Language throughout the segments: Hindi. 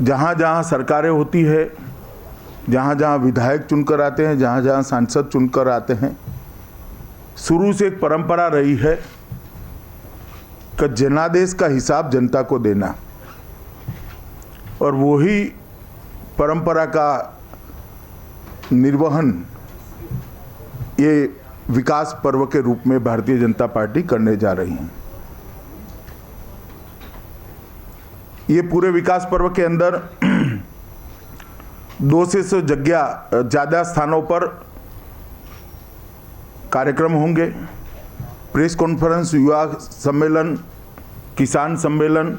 जहाँ जहाँ सरकारें होती है, जहाँ जहाँ विधायक चुनकर आते हैं, जहाँ जहाँ सांसद चुनकर आते हैं, शुरू से एक परंपरा रही है कि जनादेश का हिसाब जनता को देना, और वही परंपरा का निर्वहन ये विकास पर्व के रूप में भारतीय जनता पार्टी करने जा रही है। ये पूरे विकास पर्व के अंदर 200 से ज़्यादा स्थानों पर कार्यक्रम होंगे। प्रेस कॉन्फ्रेंस, युवा सम्मेलन, किसान सम्मेलन,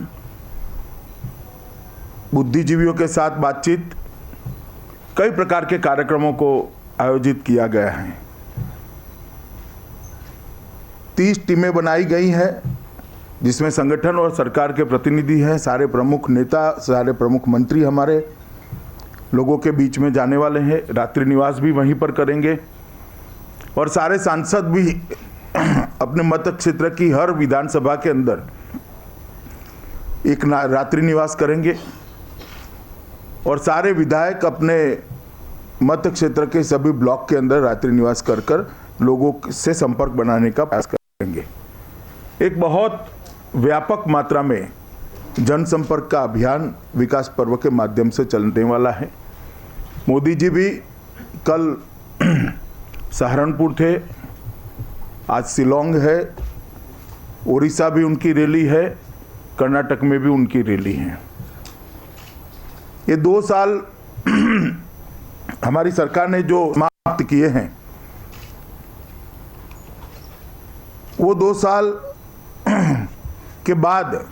बुद्धिजीवियों के साथ बातचीत, कई प्रकार के कार्यक्रमों को आयोजित किया गया है। 30 टीमें बनाई गई हैं, जिसमें संगठन और सरकार के प्रतिनिधि हैं। सारे प्रमुख नेता, सारे प्रमुख मंत्री हमारे लोगों के बीच में जाने वाले हैं। रात्रि निवास भी वहीं पर करेंगे, और सारे सांसद भी अपने मत क्षेत्र की हर विधानसभा के अंदर एक रात्रि निवास करेंगे, और सारे विधायक अपने मत क्षेत्र के सभी ब्लॉक के अंदर रात्रि निवास कर कर लोगों से संपर्क बनाने का प्रयास करेंगे। एक बहुत व्यापक मात्रा में जनसंपर्क का अभियान विकास पर्व के माध्यम से चलने वाला है। मोदी जी भी कल सहारनपुर थे, आज शिलोंग है, उड़ीसा भी उनकी रैली है, कर्नाटक में भी उनकी रैली है। ये 2 साल हमारी सरकार ने जो समाप्त किए हैं, वो 2 साल के बाद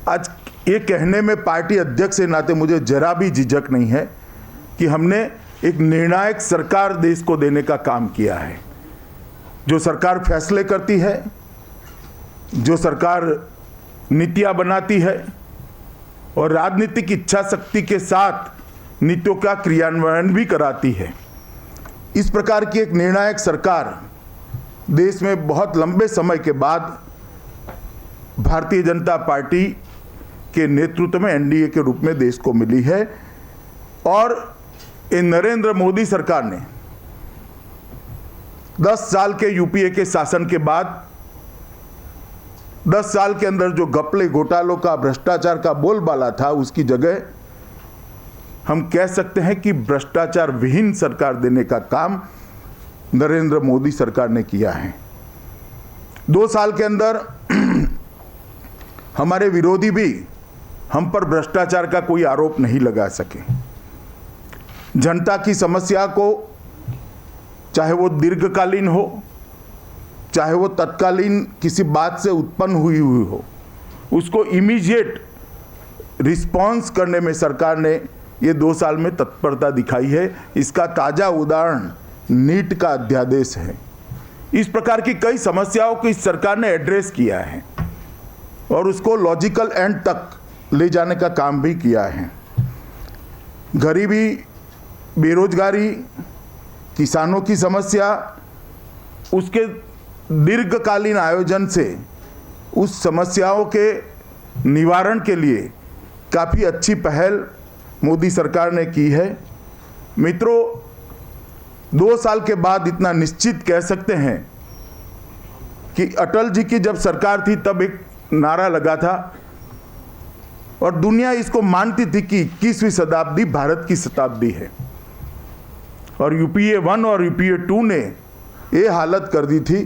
आज ये कहने में पार्टी अध्यक्ष के नाते मुझे जरा भी झिझक नहीं है कि हमने एक निर्णायक सरकार देश को देने का काम किया है। जो सरकार फैसले करती है, जो सरकार नीतियां बनाती है और राजनीतिक इच्छा शक्ति के साथ नीतियों का क्रियान्वयन भी कराती है, इस प्रकार की एक निर्णायक सरकार देश में बहुत लंबे समय के बाद भारतीय जनता पार्टी के नेतृत्व में एनडीए के रूप में देश को मिली है। और ये नरेंद्र मोदी सरकार ने 10 साल के यूपीए के शासन के बाद 10 साल के अंदर जो घपले घोटालों का, भ्रष्टाचार का बोलबाला था, उसकी जगह हम कह सकते हैं कि भ्रष्टाचार विहीन सरकार देने का काम नरेंद्र मोदी सरकार ने किया है। 2 साल के अंदर हमारे विरोधी भी हम पर भ्रष्टाचार का कोई आरोप नहीं लगा सके। जनता की समस्या को, चाहे वो दीर्घकालीन हो, चाहे वो तत्कालीन किसी बात से उत्पन्न हुई हो, उसको इमीडिएट रिस्पॉन्स करने में सरकार ने ये 2 साल में तत्परता दिखाई है। इसका ताज़ा उदाहरण नीट का अध्यादेश है। इस प्रकार की कई समस्याओं को इस सरकार ने एड्रेस किया है और उसको लॉजिकल एंड तक ले जाने का काम भी किया है। गरीबी, बेरोजगारी, किसानों की समस्या, उसके दीर्घकालीन आयोजन से उस समस्याओं के निवारण के लिए काफ़ी अच्छी पहल मोदी सरकार ने की है। मित्रों, 2 साल के बाद इतना निश्चित कह सकते हैं कि अटल जी की जब सरकार थी तब एक नारा लगा था और दुनिया इसको मानती थी कि 21वीं शताब्दी भारत की शताब्दी है, और यूपीए 1 और यूपीए 2 ने ये हालत कर दी थी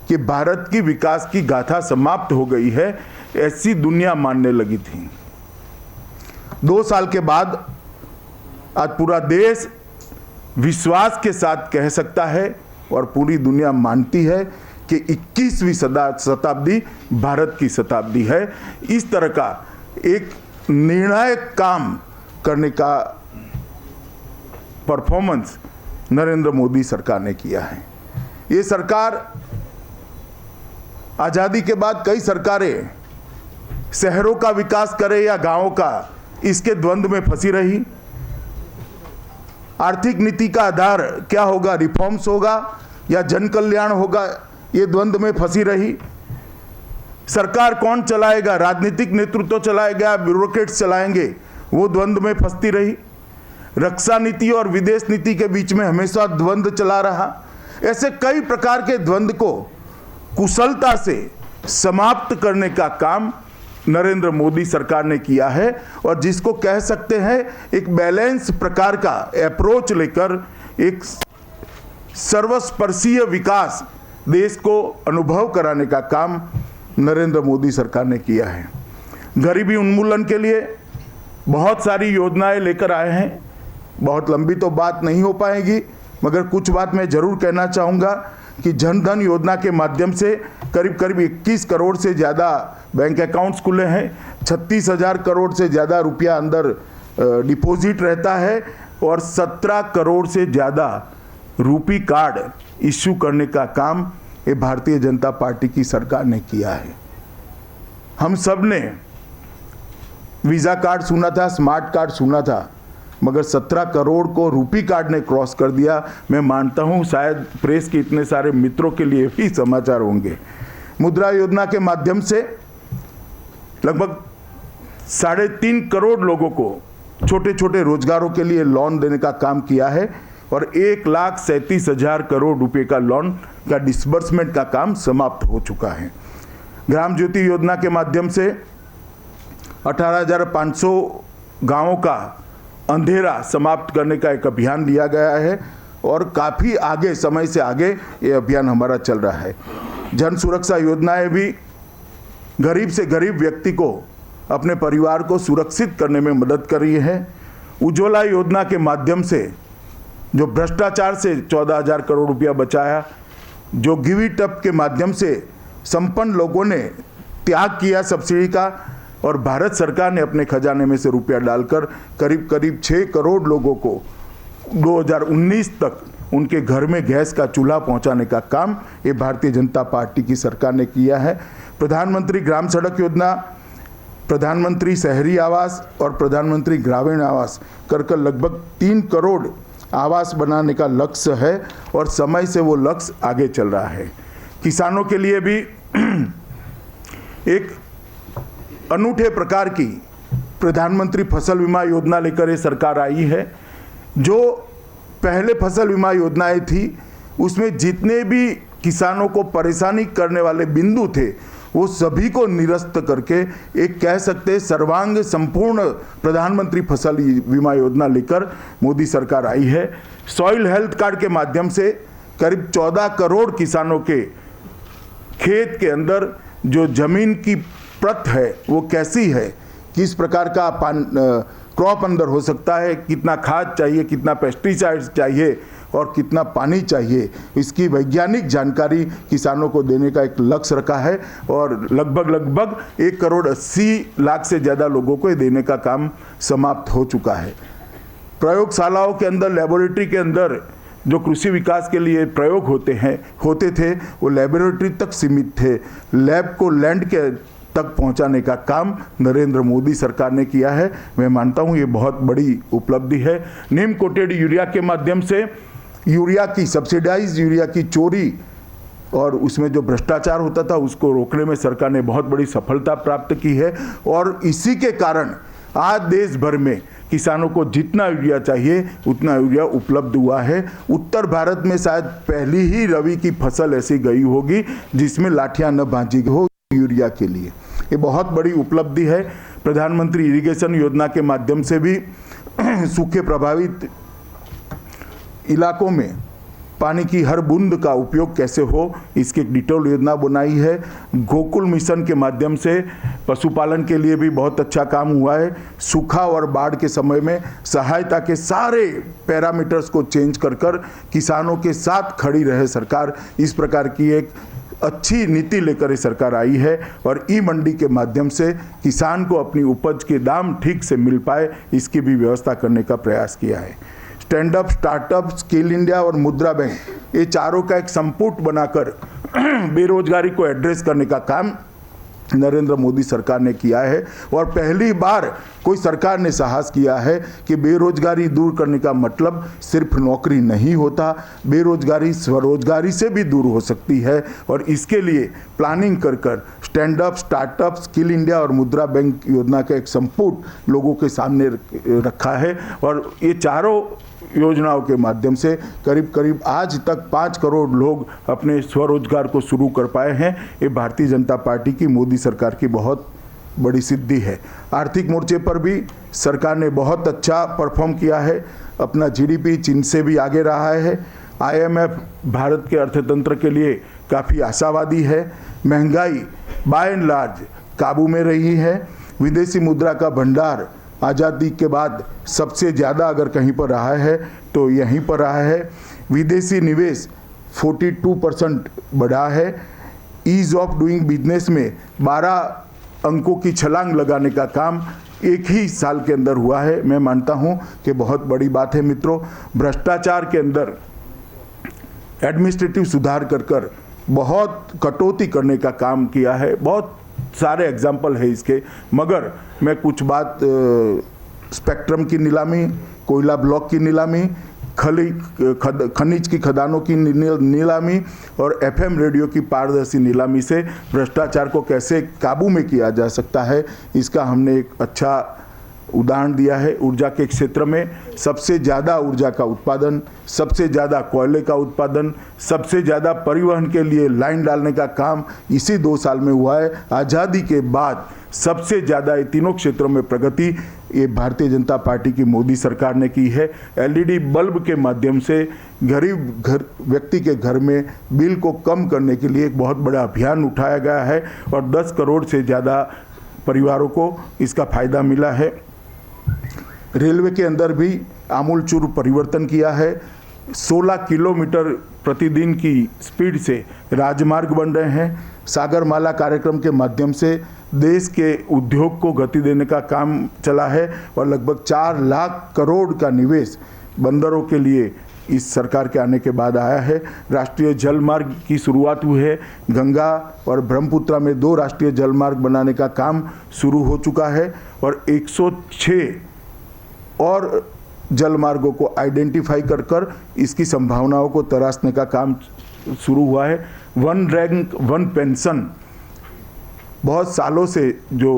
कि भारत की विकास की गाथा समाप्त हो गई है, ऐसी दुनिया मानने लगी थी। 2 साल के बाद आज पूरा देश विश्वास के साथ कह सकता है और पूरी दुनिया मानती है कि 21वीं शताब्दी भारत की शताब्दी है। इस तरह का एक निर्णायक काम करने का परफॉर्मेंस नरेंद्र मोदी सरकार ने किया है। ये सरकार आज़ादी के बाद कई सरकारें शहरों का विकास करे या गांवों का, इसके द्वंद्व में फंसी रही। आर्थिक नीति का आधार क्या होगा, रिफॉर्म्स होगा या जन कल्याण होगा, ये द्वंद्व में फंसी रही। सरकार कौन चलाएगा, राजनीतिक नेतृत्व चलाएगा, ब्यूरोक्रेट्स चलाएंगे, वो द्वंद्व में फंसती रही। रक्षा नीति और विदेश नीति के बीच में हमेशा द्वंद्व चला रहा। ऐसे कई प्रकार के द्वंद्व को कुशलता से समाप्त करने का काम नरेंद्र मोदी सरकार ने किया है और जिसको कह सकते हैं एक बैलेंस प्रकार का अप्रोच लेकर एक सर्वस्पर्शीय विकास देश को अनुभव कराने का काम नरेंद्र मोदी सरकार ने किया है। गरीबी उन्मूलन के लिए बहुत सारी योजनाएं लेकर आए हैं। बहुत लंबी तो बात नहीं हो पाएगी, मगर कुछ बात मैं जरूर कहना चाहूँगा कि जन धन योजना के माध्यम से करीब करीब 21 करोड़ से ज़्यादा बैंक अकाउंट्स खुले हैं। 36,000 करोड़ से ज़्यादा रुपया अंदर डिपॉजिट रहता है और 17 करोड़ से ज़्यादा रूपी कार्ड इश्यू करने का काम ये भारतीय जनता पार्टी की सरकार ने किया है। हम सब ने वीज़ा कार्ड सुना था, स्मार्ट कार्ड सुना था, मगर 17 करोड़ को रूपी कार्ड ने क्रॉस कर दिया। मैं मानता हूं शायद प्रेस के इतने सारे मित्रों के लिए भी समाचार होंगे। मुद्रा योजना के माध्यम से लगभग 3.5 करोड़ लोगों को छोटे छोटे रोजगारों के लिए लोन देने का काम किया है और 1,37,000 करोड़ रुपए का लोन का डिसबर्समेंट का काम समाप्त हो चुका है। ग्राम ज्योति योजना के माध्यम से 18,500 गाँवों का अंधेरा समाप्त करने का एक अभियान लिया गया है और काफ़ी आगे, समय से आगे ये अभियान हमारा चल रहा है। जन सुरक्षा योजनाएं भी गरीब से गरीब व्यक्ति को अपने परिवार को सुरक्षित करने में मदद कर रही है। उज्ज्वला योजना के माध्यम से जो भ्रष्टाचार से 14,000 करोड़ रुपया बचाया, जो गिव इट अप के माध्यम से संपन्न लोगों ने त्याग किया सब्सिडी का और भारत सरकार ने अपने खजाने में से रुपया डालकर करीब करीब 6 करोड़ लोगों को 2019 तक उनके घर में गैस का चूल्हा पहुंचाने का काम ये भारतीय जनता पार्टी की सरकार ने किया है। प्रधानमंत्री ग्राम सड़क योजना, प्रधानमंत्री शहरी आवास और प्रधानमंत्री ग्रामीण आवास कर लगभग 3 करोड़ आवास बनाने का लक्ष्य है और समय से वो लक्ष्य आगे चल रहा है। किसानों के लिए भी एक अनूठे प्रकार की प्रधानमंत्री फसल बीमा योजना लेकर ये सरकार आई है। जो पहले फसल बीमा योजनाएं थी उसमें जितने भी किसानों को परेशानी करने वाले बिंदु थे वो सभी को निरस्त करके एक कह सकते हैं सर्वांग संपूर्ण प्रधानमंत्री फसल बीमा योजना लेकर मोदी सरकार आई है। सॉइल हेल्थ कार्ड के माध्यम से करीब 14 करोड़ किसानों के खेत के अंदर जो जमीन की प्रत है वो कैसी है, किस प्रकार का क्रॉप अंदर हो सकता है, कितना खाद चाहिए, कितना पेस्टिसाइड्स चाहिए और कितना पानी चाहिए, इसकी वैज्ञानिक जानकारी किसानों को देने का एक लक्ष्य रखा है और लगभग 1 करोड़ 80 लाख से ज़्यादा लोगों को ये देने का काम समाप्त हो चुका है। प्रयोगशालाओं के अंदर, लेबोरेटरी के अंदर जो कृषि विकास के लिए प्रयोग होते थे वो लेबोरेटरी तक सीमित थे। लैब को लैंड के तक पहुंचाने का काम नरेंद्र मोदी सरकार ने किया है। मैं मानता हूं ये बहुत बड़ी उपलब्धि है। नीम कोटेड यूरिया के माध्यम से यूरिया की सब्सिडाइज यूरिया की चोरी और उसमें जो भ्रष्टाचार होता था उसको रोकने में सरकार ने बहुत बड़ी सफलता प्राप्त की है और इसी के कारण आज देश भर में किसानों को जितना यूरिया चाहिए उतना यूरिया उपलब्ध हुआ है। उत्तर भारत में शायद पहली ही रबी की फसल ऐसी गई होगी जिसमें लाठियां न भांजी हो यूरिया के लिए। ये बहुत बड़ी उपलब्धि है। प्रधानमंत्री इरिगेशन योजना के माध्यम से भी सूखे प्रभावित इलाकों में पानी की हर बूंद का उपयोग कैसे हो इसकी एक डिटेल योजना बनाई है। गोकुल मिशन के माध्यम से पशुपालन के लिए भी बहुत अच्छा काम हुआ है। सूखा और बाढ़ के समय में सहायता के सारे पैरामीटर्स को चेंज कर किसानों के साथ खड़ी रहे सरकार, इस प्रकार की एक अच्छी नीति लेकर सरकार आई है और ई मंडी के माध्यम से किसान को अपनी उपज के दाम ठीक से मिल पाए इसकी भी व्यवस्था करने का प्रयास किया है। Stand up, startup, skill India और मुद्रा बैंक ये चारों का एक संपुट बनाकर बेरोजगारी को एड्रेस करने का काम नरेंद्र मोदी सरकार ने किया है। और पहली बार कोई सरकार ने साहस किया है कि बेरोजगारी दूर करने का मतलब सिर्फ नौकरी नहीं होता, बेरोजगारी स्वरोजगारी से भी दूर हो सकती है। और इसके लिए प्लानिंग कर कर stand up, startup, skill India और मुद्रा बैंक योजना का एक संपुट लोगों के सामने रखा है। और ये चारों योजनाओं के माध्यम से करीब करीब आज तक 5 करोड़ लोग अपने स्वरोजगार को शुरू कर पाए हैं। ये भारतीय जनता पार्टी की, मोदी सरकार की बहुत बड़ी सिद्धि है। आर्थिक मोर्चे पर भी सरकार ने बहुत अच्छा परफॉर्म किया है। अपना जीडीपी चीन से भी आगे रहा है। आईएमएफ भारत के अर्थतंत्र के लिए काफ़ी आशावादी है। महंगाई बाय एंड लार्ज काबू में रही है। विदेशी मुद्रा का भंडार आज़ादी के बाद सबसे ज़्यादा अगर कहीं पर रहा है तो यहीं पर रहा है। विदेशी निवेश 42% बढ़ा है। ईज ऑफ डूइंग बिजनेस में 12 अंकों की छलांग लगाने का काम एक ही साल के अंदर हुआ है। मैं मानता हूं कि बहुत बड़ी बात है मित्रों। भ्रष्टाचार के अंदर एडमिनिस्ट्रेटिव सुधार कर कर बहुत कटौती करने का काम किया है। बहुत सारे एग्जाम्पल है इसके, मगर मैं कुछ बात स्पेक्ट्रम की नीलामी, कोयला ब्लॉक की नीलामी, खनिज की खदानों की नीलामी और एफएम रेडियो की पारदर्शी नीलामी से भ्रष्टाचार को कैसे काबू में किया जा सकता है, इसका हमने एक अच्छा उदाहरण दिया है। ऊर्जा के क्षेत्र में सबसे ज़्यादा ऊर्जा का उत्पादन, सबसे ज़्यादा कोयले का उत्पादन, सबसे ज़्यादा परिवहन के लिए लाइन डालने का काम इसी 2 साल में हुआ है। आज़ादी के बाद सबसे ज़्यादा ये तीनों क्षेत्रों में प्रगति ये भारतीय जनता पार्टी की मोदी सरकार ने की है। एलईडी बल्ब के माध्यम से गरीब व्यक्ति के घर में बिल को कम करने के लिए एक बहुत बड़ा अभियान उठाया गया है और 10 करोड़ से ज़्यादा परिवारों को इसका फायदा मिला है। रेलवे के अंदर भी आमूलचूल परिवर्तन किया है। 16 किलोमीटर प्रतिदिन की स्पीड से राजमार्ग बन रहे हैं। सागरमाला कार्यक्रम के माध्यम से देश के उद्योग को गति देने का काम चला है और लगभग 4 लाख करोड़ का निवेश बंदरों के लिए इस सरकार के आने के बाद आया है। राष्ट्रीय जल मार्ग की शुरुआत हुई है। गंगा और ब्रह्मपुत्र में 2 राष्ट्रीय जल मार्ग बनाने का काम शुरू हो चुका है और 106 और जल मार्गों को आइडेंटिफाई कर कर इसकी संभावनाओं को तराशने का काम शुरू हुआ है। 1 रैंक 1 पेंशन बहुत सालों से जो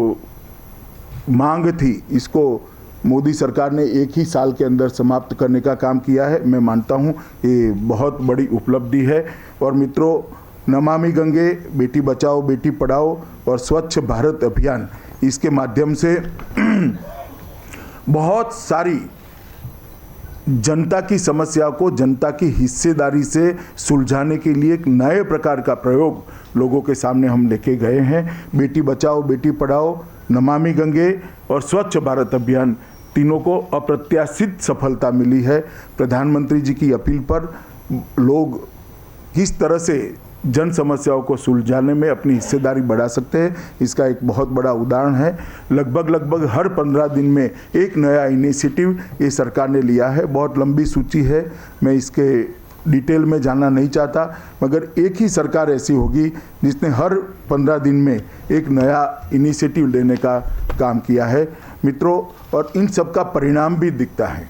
मांग थी, इसको मोदी सरकार ने एक ही साल के अंदर समाप्त करने का काम किया है। मैं मानता हूँ ये बहुत बड़ी उपलब्धि है। और मित्रों, नमामि गंगे, बेटी बचाओ बेटी पढ़ाओ और स्वच्छ भारत अभियान, इसके माध्यम से बहुत सारी जनता की समस्याओं को जनता की हिस्सेदारी से सुलझाने के लिए एक नए प्रकार का प्रयोग लोगों के सामने हम लेके गए हैं। बेटी बचाओ बेटी पढ़ाओ, नमामि गंगे और स्वच्छ भारत अभियान, तीनों को अप्रत्याशित सफलता मिली है। प्रधानमंत्री जी की अपील पर लोग किस तरह से जन समस्याओं को सुलझाने में अपनी हिस्सेदारी बढ़ा सकते हैं, इसका एक बहुत बड़ा उदाहरण है। लगभग हर 15 दिन में एक नया इनिशिएटिव ये सरकार ने लिया है। बहुत लंबी सूची है, मैं इसके डिटेल में जानना नहीं चाहता, मगर एक ही सरकार ऐसी होगी जिसने हर 15 दिन में एक नया इनिशिएटिव लेने का काम किया है मित्रों। और इन सब का परिणाम भी दिखता है।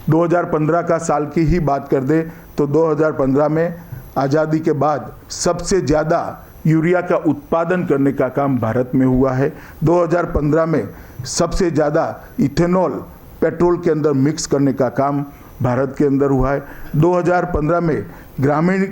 2015 का साल की ही बात कर दें तो 2015 में आज़ादी के बाद सबसे ज़्यादा यूरिया का उत्पादन करने का काम भारत में हुआ है। 2015 में सबसे ज़्यादा इथेनॉल पेट्रोल के अंदर मिक्स करने का काम भारत के अंदर हुआ है। 2015 में ग्रामीण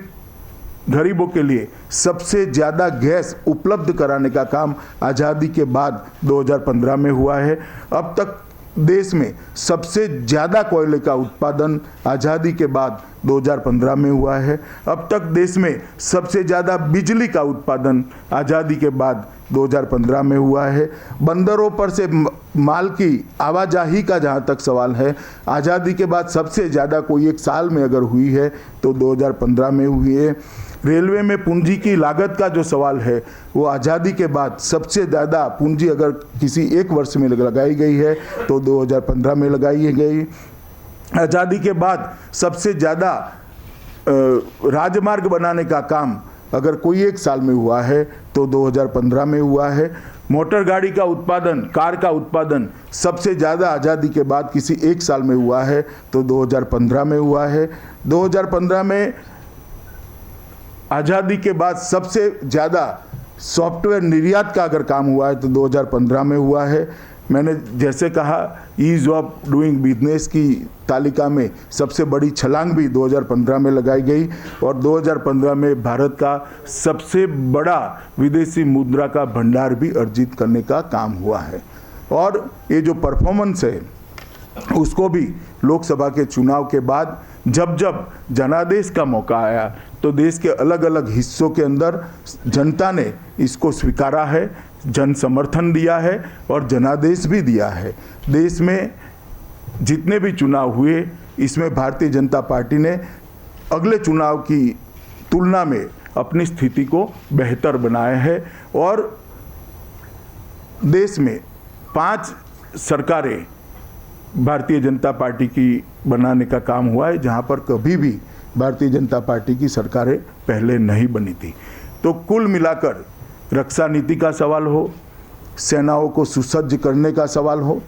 गरीबों के लिए सबसे ज़्यादा गैस उपलब्ध कराने का काम आज़ादी के बाद 2015 में हुआ है। अब तक देश में सबसे ज़्यादा कोयले का उत्पादन आज़ादी के बाद 2015 में हुआ है। अब तक देश में सबसे ज़्यादा बिजली का उत्पादन आज़ादी के बाद 2015 में हुआ है। बंदरों पर से माल की आवाजाही का जहाँ तक सवाल है, आज़ादी के बाद सबसे ज़्यादा कोई एक साल में अगर हुई है तो 2015 में हुई है। रेलवे में पूंजी की लागत का जो सवाल है, वो आज़ादी के बाद सबसे ज़्यादा पूंजी अगर किसी एक वर्ष में लगाई गई है तो 2015 में लगाई गई। आज़ादी के बाद सबसे ज़्यादा राजमार्ग बनाने का काम अगर कोई एक साल में हुआ है तो 2015 में हुआ है। मोटर गाड़ी का उत्पादन, कार का उत्पादन सबसे ज़्यादा आज़ादी के बाद किसी एक साल में हुआ है तो 2015 में हुआ है। 2015 में आज़ादी के बाद सबसे ज़्यादा सॉफ्टवेयर निर्यात का अगर काम हुआ है तो 2015 में हुआ है। मैंने जैसे कहा, ईज़ ऑफ डूइंग बिजनेस की तालिका में सबसे बड़ी छलांग भी 2015 में लगाई गई और 2015 में भारत का सबसे बड़ा विदेशी मुद्रा का भंडार भी अर्जित करने का काम हुआ है। और ये जो परफॉर्मेंस है उसको भी लोकसभा के चुनाव के बाद जब जब जनादेश का मौका आया तो देश के अलग अलग हिस्सों के अंदर जनता ने इसको स्वीकारा है, जन समर्थन दिया है और जनादेश भी दिया है। देश में जितने भी चुनाव हुए इसमें भारतीय जनता पार्टी ने अगले चुनाव की तुलना में अपनी स्थिति को बेहतर बनाया है और देश में 5 सरकारें भारतीय जनता पार्टी की बनाने का काम हुआ है, जहां पर कभी भी भारतीय जनता पार्टी की सरकारें पहले नहीं बनी थी। तो कुल मिलाकर रक्षा नीति का सवाल हो, सेनाओं को सुसज्ज करने का सवाल हो,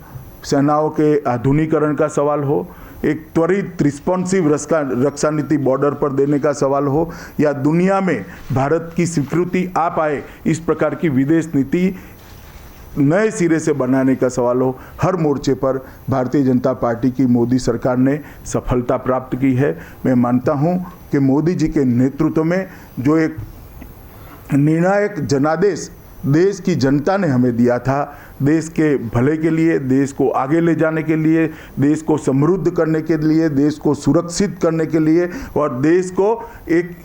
सेनाओं के आधुनिकीकरण का सवाल हो, एक त्वरित रिस्पॉन्सिव रक्षा नीति बॉर्डर पर देने का सवाल हो, या दुनिया में भारत की स्वीकृति आ पाए इस प्रकार की विदेश नीति नए सिरे से बनाने का सवाल हो, हर मोर्चे पर भारतीय जनता पार्टी की मोदी सरकार ने सफलता प्राप्त की है। मैं मानता हूं कि मोदी जी के नेतृत्व में जो एक निर्णायक जनादेश देश की जनता ने हमें दिया था, देश के भले के लिए, देश को आगे ले जाने के लिए, देश को समृद्ध करने के लिए, देश को सुरक्षित करने के लिए और देश को एक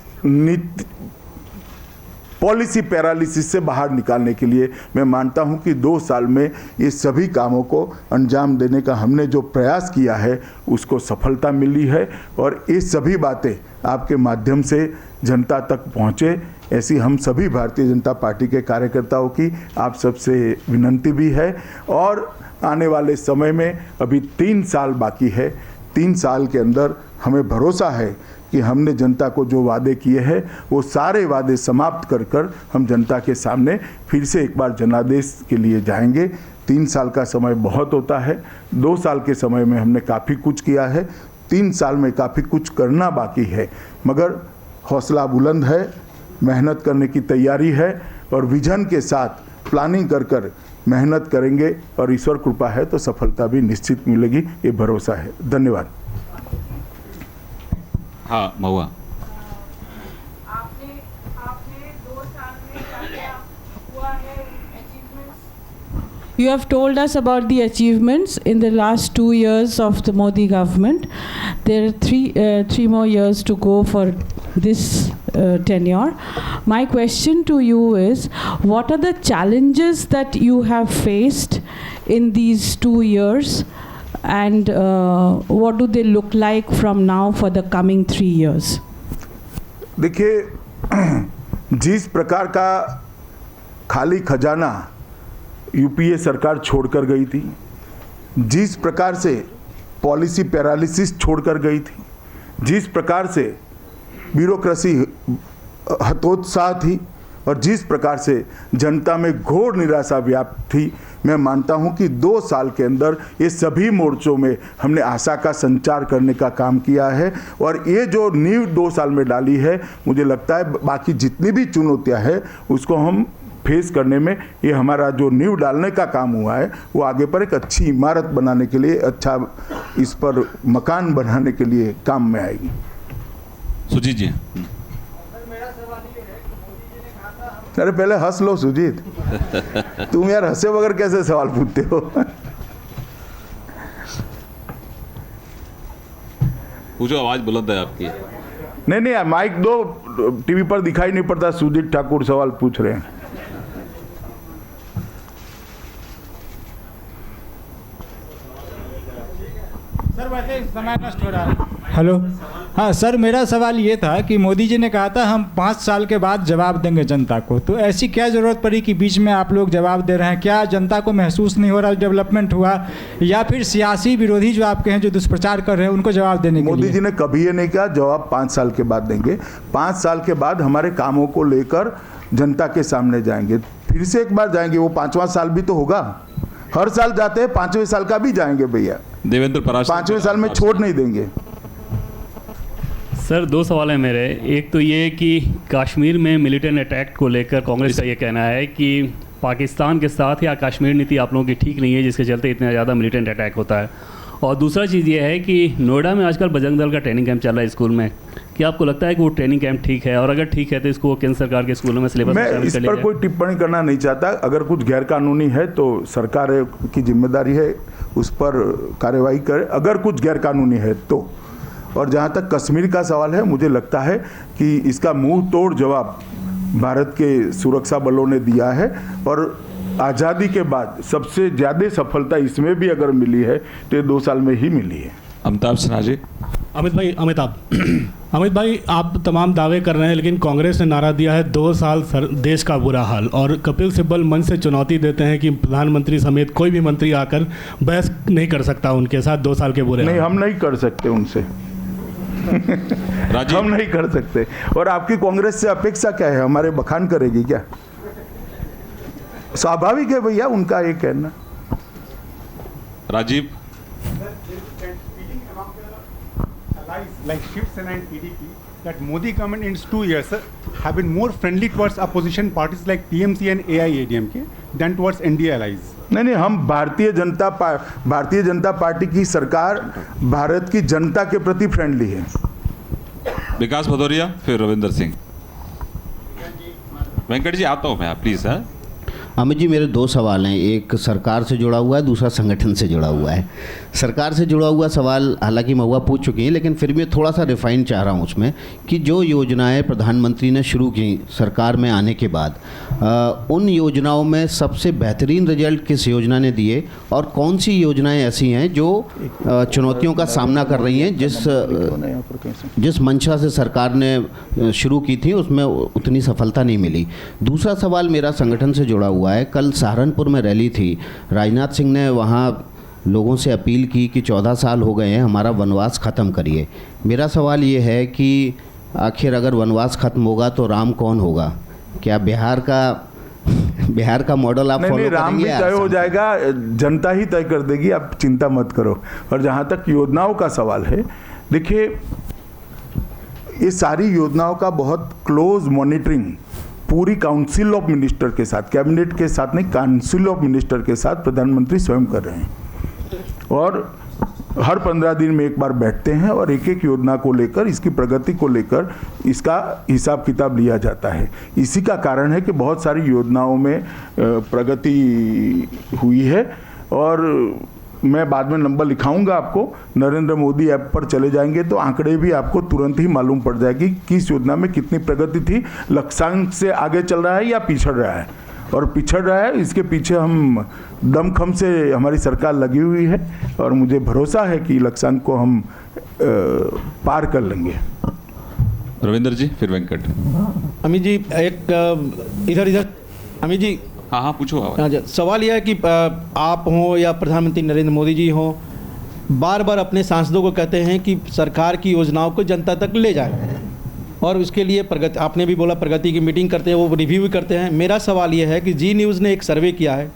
पॉलिसी पैरालिसिस से बाहर निकालने के लिए, मैं मानता हूं कि 2 साल में ये सभी कामों को अंजाम देने का हमने जो प्रयास किया है उसको सफलता मिली है और ये सभी बातें आपके माध्यम से जनता तक पहुँचे, ऐसी हम सभी भारतीय जनता पार्टी के कार्यकर्ताओं की आप सबसे विनंती भी है। और आने वाले समय में अभी 3 साल बाकी है, 3 साल के अंदर हमें भरोसा है कि हमने जनता को जो वादे किए हैं वो सारे वादे समाप्त कर कर हम जनता के सामने फिर से एक बार जनादेश के लिए जाएंगे। 3 साल का समय बहुत होता है, 2 साल के समय में हमने काफ़ी कुछ किया है, 3 साल में काफ़ी कुछ करना बाकी है, मगर हौसला बुलंद है, मेहनत करने की तैयारी है और विजन के साथ प्लानिंग कर कर मेहनत करेंगे और ईश्वर कृपा है तो सफलता भी निश्चित मिलेगी, ये भरोसा है। धन्यवाद। हाँ महुआ, आपने 2 साल में क्या हुआ है achievements? You have told us about the achievements in the last 2 years of the Modi government. There are 3 more years to go for this tenure. My question to you is, what are the challenges that you have faced in these 2 years? And what do they look like from now for the coming 3 years? देखिए, जिस प्रकार का खाली खजाना यूपीए सरकार छोड़कर गई थी, जिस प्रकार से पॉलिसी पैरालिसिस छोड़कर गई थी, जिस प्रकार से ब्यूरोक्रेसी हतोत्साह थी और जिस प्रकार से जनता में घोर निराशा व्याप्त थी, मैं मानता हूं कि 2 साल के अंदर ये सभी मोर्चों में हमने आशा का संचार करने का काम किया है और ये जो नींव 2 साल में डाली है, मुझे लगता है बाकी जितनी भी चुनौतियां हैं उसको हम फेस करने में, ये हमारा जो नींव डालने का काम हुआ है वो आगे पर एक अच्छी इमारत बनाने के लिए, अच्छा इस पर मकान बनाने के लिए काम में आएगी। सुजीत जी। अरे पहले हंस लो सुजीत, तुम यार हंसे बगैर कैसे सवाल पूछते हो? पूछो, आवाज बुलंद है आपकी। नहीं यार, माइक दो, टीवी पर दिखाई नहीं पड़ता सुजीत ठाकुर सवाल पूछ रहे हैं। सर वैसे समय नष्ट हो रहा है। हेलो, हाँ सर, मेरा सवाल ये था कि मोदी जी ने कहा था हम 5 साल के बाद जवाब देंगे जनता को, तो ऐसी क्या ज़रूरत पड़ी कि बीच में आप लोग जवाब दे रहे हैं? क्या जनता को महसूस नहीं हो रहा डेवलपमेंट हुआ, या फिर सियासी विरोधी जो आपके हैं जो दुष्प्रचार कर रहे हैं उनको जवाब देने के लिए? मोदी जी ने कभी ये नहीं कहा जवाब 5 साल के बाद देंगे। 5 साल के बाद हमारे कामों को लेकर जनता के सामने जाएंगे, फिर से एक बार जाएंगे। वो 5वां साल भी तो होगा, हर साल जाते हैं, 5वें साल का भी जाएंगे भैया। देवेंद्र पराशर 5वें साल में छोड़ नहीं देंगे। सर 2 सवाल हैं मेरे। एक तो ये कि कश्मीर में मिलिटेंट अटैक को लेकर कांग्रेस का ये कहना है कि पाकिस्तान के साथ या कश्मीर नीति आप लोगों की ठीक नहीं है, जिसके चलते इतना ज़्यादा मिलिटेंट अटैक होता है। और दूसरा चीज़ ये है कि नोएडा में आजकल बजरंग दल का ट्रेनिंग कैंप चल रहा है स्कूल में, क्या आपको लगता है कि वो ट्रेनिंग कैंप ठीक है? और अगर ठीक है तो इसको केंद्र सरकार के स्कूलों में सिलेबस में मैं शामिल इस कर लिया पर जाए? कोई टिप्पणी करना नहीं चाहता। अगर कुछ गैरकानूनी है तो सरकार की जिम्मेदारी है उस पर कार्रवाई करे, अगर कुछ गैरकानूनी है तो। और जहाँ तक कश्मीर का सवाल है, मुझे लगता है कि इसका मुंह तोड़ जवाब भारत के सुरक्षा बलों ने दिया है। और आज़ादी के बाद सबसे ज़्यादा सफलता इसमें भी अगर मिली है तो ये 2 साल में ही मिली है। अमिताभ सिन्हा जी। अमित भाई, आप तमाम दावे कर रहे हैं, लेकिन कांग्रेस ने नारा दिया है 2 साल देश का बुरा हाल, और कपिल सिब्बल मंच से चुनौती देते हैं कि प्रधानमंत्री समेत कोई भी मंत्री आकर बहस नहीं कर सकता उनके साथ 2 साल के बुरे नहीं, हाल। हम नहीं कर सकते उनसे राजीव। हम नहीं कर सकते। और आपकी कांग्रेस से अपेक्षा क्या है? हमारे बखान करेगी क्या? स्वाभाविक है भैया उनका ये कहना। Rajiv. Like Shiv Sena and PDP, that Modi government in 2 years have been more friendly towards opposition parties like TMC and AIADMK than towards NDA allies. नहीं, हम भारतीय जनता पार्टी की सरकार भारत की जनता के प्रति फ्रेंडली है। विकास भदौरिया, फिर रविंदर सिंह। वेंकट जी आता हूँ मैं, प्लीज़। है अमित जी, मेरे 2 सवाल हैं, एक सरकार से जुड़ा हुआ है, दूसरा संगठन से जुड़ा हुआ है। सरकार से जुड़ा हुआ सवाल हालांकि महुआ पूछ चुकी हैं, लेकिन फिर भी थोड़ा सा रिफाइन चाह रहा हूँ उसमें कि जो योजनाएं प्रधानमंत्री ने शुरू की सरकार में आने के बाद, उन योजनाओं में सबसे बेहतरीन रिजल्ट किस योजना ने दिए, और कौन सी योजनाएं ऐसी हैं जो चुनौतियों का सामना कर रही हैं, जिस मंशा से सरकार ने शुरू की थी उसमें उतनी सफलता नहीं मिली। दूसरा सवाल मेरा संगठन से जुड़ा हुआ है। कल सहारनपुर में रैली थी, राजनाथ सिंह ने वहाँ लोगों से अपील की कि 14 साल हो गए हैं, हमारा वनवास ख़त्म करिए। मेरा सवाल ये है कि आखिर अगर वनवास ख़त्म होगा तो राम कौन होगा? क्या बिहार का मॉडल आप फॉलो करेंगे? राम भी तय हो जाएगा, जनता ही तय कर देगी, आप चिंता मत करो। और जहाँ तक योजनाओं का सवाल है, देखिए ये सारी योजनाओं का बहुत क्लोज मॉनिटरिंग पूरी काउंसिल ऑफ मिनिस्टर के साथ, कैबिनेट के साथ नहीं, काउंसिल ऑफ मिनिस्टर के साथ प्रधानमंत्री स्वयं कर रहे हैं। और हर 15 दिन में एक बार बैठते हैं और एक एक योजना को लेकर, इसकी प्रगति को लेकर इसका हिसाब किताब लिया जाता है। इसी का कारण है कि बहुत सारी योजनाओं में प्रगति हुई है। और मैं बाद में नंबर लिखाऊंगा आपको, नरेंद्र मोदी ऐप पर चले जाएंगे तो आंकड़े भी आपको तुरंत ही मालूम पड़ जाएगी किस योजना में कितनी प्रगति थी, लक्ष्यांक से आगे चल रहा है या पिछड़ रहा है। और पिछड़ रहा है, इसके पीछे हम दमखम से हमारी सरकार लगी हुई है और मुझे भरोसा है कि लक्ष्यांक को हम पार कर लेंगे। रविंदर जी, फिर वेंकट। अमित जी, एक इधर अमित जी, हाँ पूछो। सवाल यह है कि आप हों या प्रधानमंत्री नरेंद्र मोदी जी हों, बार बार अपने सांसदों को कहते हैं कि सरकार की योजनाओं को जनता तक ले जाए, और उसके लिए प्रगति, आपने भी बोला प्रगति की मीटिंग करते हैं, वो रिव्यू भी करते हैं। मेरा सवाल यह है कि जी न्यूज़ ने एक सर्वे किया है,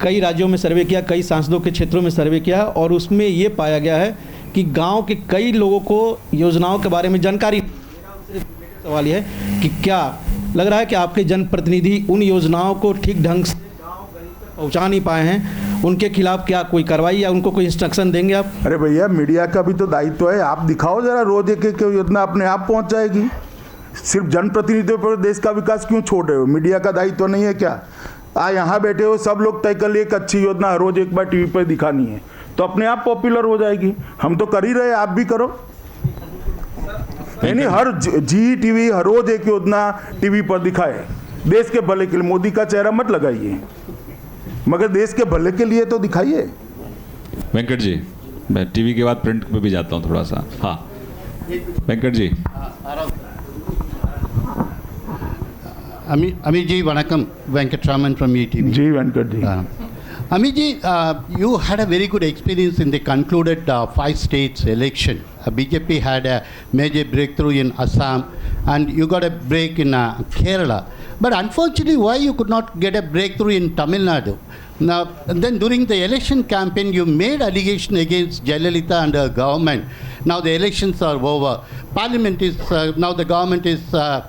कई राज्यों में सर्वे किया, कई सांसदों के क्षेत्रों में सर्वे किया, और उसमें ये पाया गया है कि गांव के कई लोगों को योजनाओं के बारे में जानकारी। सवाल यह है कि क्या लग रहा है कि आपके जनप्रतिनिधि उन योजनाओं को ठीक ढंग से गाँव गरीब तक पहुँचा नहीं पाए हैं, उनके खिलाफ क्या कोई कार्रवाई या उनको कोई इंस्ट्रक्शन देंगे आप? अरे भैया, मीडिया का भी तो दायित्व है, आप दिखाओ जरा, रोज एक एक योजना अपने आप पहुंच जाएगी। सिर्फ जनप्रतिनिधियों पर देश का विकास क्यों छोड़ रहे हो? मीडिया का दायित्व नहीं है क्या? यहाँ बैठे हो सब लोग तय कर लिए एक अच्छी योजना रोज एक बार टीवी पर दिखानी है तो अपने आप पॉपुलर हो जाएगी। हम तो कर ही रहे, आप भी करो। नहीं, हर जी टीवी हर रोज एक योजना टीवी पर दिखाए, देश के भले के लिए। मोदी का चेहरा मत लगाइए, मगर देश के भले के लिए तो दिखाइए। वेंकट जी। मैं टीवी के बाद प्रिंट पे भी जाता हूँ थोड़ा सा। हाँ Venkat ji. Amit ji, vanakkam. Venkatraman from ETV. Ji Venkat ji. Amit ji, you had a very good experience in the concluded 5 states election. BJP had a major breakthrough in Assam and you got a break in Kerala. But unfortunately, why you could not get a breakthrough in Tamil Nadu? Now, and then during the election campaign, you made allegation against Jayalalitha and her government. Now the elections are over. Parliament is, now the government is,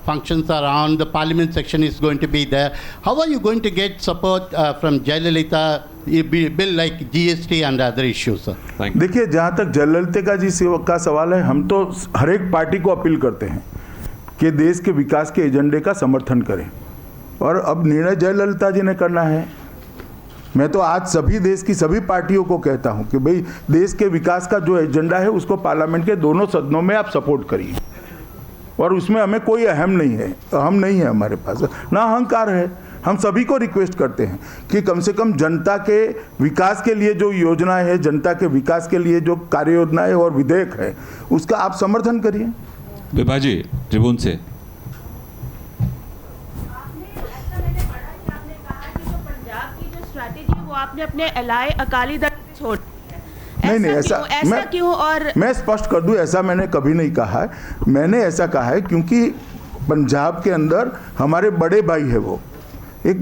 functions are on, the parliament section is going to be there. How are you going to get support from Jayalalitha, bill like GST and other issues, sir? देखिए, जहाँ तक जयललिता जी का सवाल है, हम तो हर एक पार्टी को अपील करते हैं कि देश के विकास के एजेंडे का समर्थन करें, और अब निर्णय जयललिता जी ने करना है। मैं तो आज सभी देश की सभी पार्टियों को कहता हूं कि भाई देश के विकास का जो एजेंडा है उसको पार्लियामेंट के दोनों सदनों में आप सपोर्ट करिए, और उसमें हमें कोई अहम नहीं है, अहम नहीं है हमारे पास, ना अहंकार है। हम सभी को रिक्वेस्ट करते हैं कि कम से कम जनता के विकास के लिए जो योजनाएं है, जनता के विकास के लिए जो कार्य योजनाएं और विधेयक है, उसका आप समर्थन करिए। विभा जी ट्रिब्यून से। आपने अपने एलाय अकाली दल छोड़ नहीं ऐसा क्यों? और मैं स्पष्ट कर दूं, ऐसा मैंने कभी नहीं कहा है। मैंने ऐसा कहा है क्योंकि पंजाब के अंदर हमारे बड़े भाई है, वो एक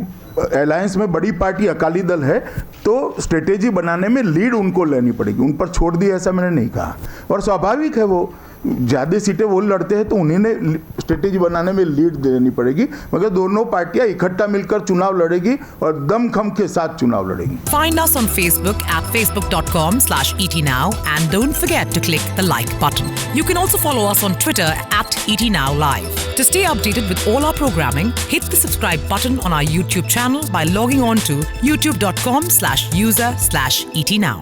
अलायंस में बड़ी पार्टी अकाली दल है, तो स्ट्रेटेजी बनाने में लीड उनको लेनी पड़ेगी, उन पर छोड़ दी ऐसा मैंने नहीं कहा। और स्वाभाविक है, वो ज़्यादा सीटें वो लड़ते हैं तो उन्हीं ने स्ट्रेटेजी बनाने में लीड देनी पड़ेगी, मगर दोनों पार्टियां इकट्ठा मिलकर चुनाव लड़ेगी और दमखम के साथ चुनाव लड़ेगी। Find us on Facebook at facebook.com/etnow and don't forget to click the like button. You can also follow us on Twitter at etnowlive. To stay updated with all our programming, hit the subscribe button on our YouTube channel by logging on to youtube.com/user/etnow.